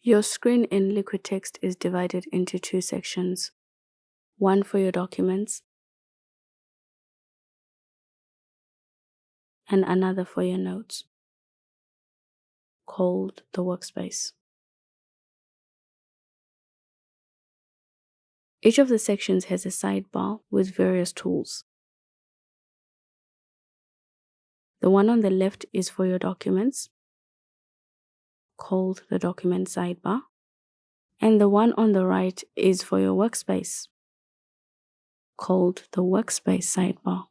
Your screen in LiquidText is divided into two sections, one for your documents and another for your notes, called the workspace. Each of the sections has a sidebar with various tools. The one on the left is for your documents, called the document sidebar, and the one on the right is for your workspace, called the workspace sidebar.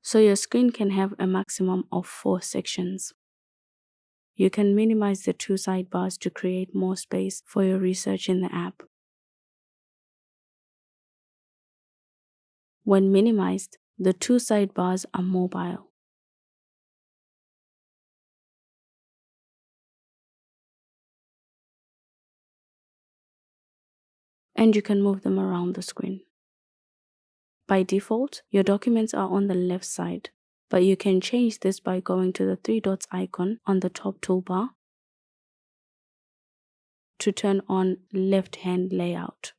So your screen can have a maximum of 4 sections. You can minimize the 2 sidebars to create more space for your research in the app. When minimized, the 2 sidebars are mobile. And you can move them around the screen. By default, your documents are on the left side, but you can change this by going to the 3 dots icon on the top toolbar to turn on left-hand layout.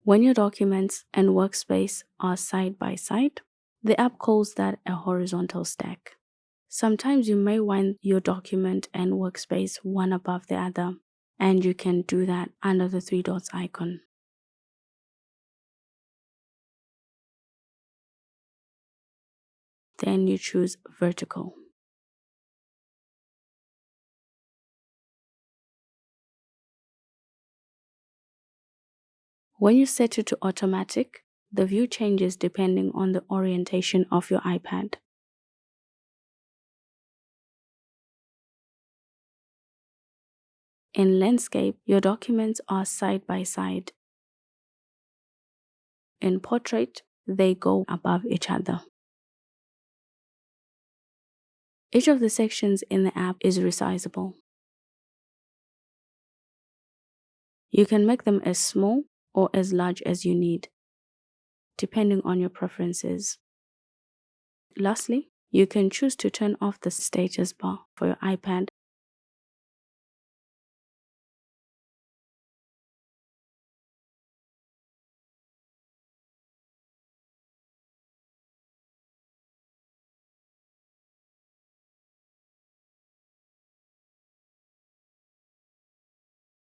When your documents and workspace are side by side, the app calls that a horizontal stack. Sometimes you may want your document and workspace one above the other, and you can do that under the 3 dots icon. Then you choose vertical. When you set it to automatic, the view changes depending on the orientation of your iPad. In landscape, your documents are side by side. In portrait, they go above each other. Each of the sections in the app is resizable. You can make them as small or as large as you need, depending on your preferences. Lastly, you can choose to turn off the status bar for your iPad